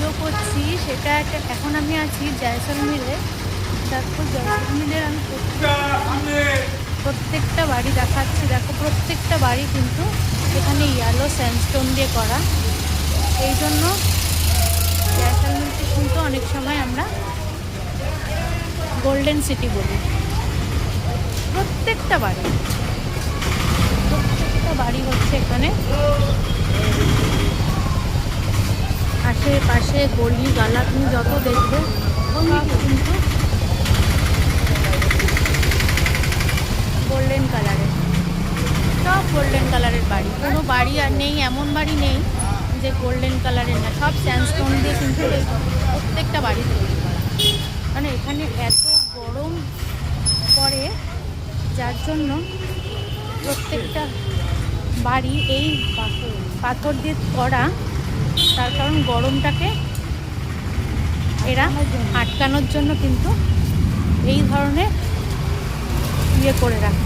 Video করছি সেটা একটা, এখন আমি আছি জয়সলমীরে। দেখো জয়সলমীরের আমি প্রত্যেকটা বাড়ি দেখাচ্ছি। দেখো প্রত্যেকটা বাড়ি কিন্তু এখানে ইয়েলো স্যান্ডস্টোন দিয়ে করা। এই জন্য জয়সলমীরকে কিন্তু অনেক সময় আমরা গোল্ডেন সিটি বলি। প্রত্যেকটা বাড়ি হচ্ছে এখানে, আশেপাশে গলি গালা তুমি যত দেখবে সব কিন্তু গোল্ডেন কালারের, সব গোল্ডেন কালারের বাড়ি। কোনো বাড়ি আর নেই, এমন বাড়ি নেই যে গোল্ডেন কালারের না। সব স্যান্ডস্টোন দিয়ে কিন্তু প্রত্যেকটা বাড়ি তৈরি করা। মানে এখানে এত গরম পড়ে, যার জন্য প্রত্যেকটা বাড়ি এই পাথর দিয়ে করা। তার কারণ গরমটাকে এরা আটকানোর জন্য কিন্তু এই ধরনের ইয়ে করে রাখে।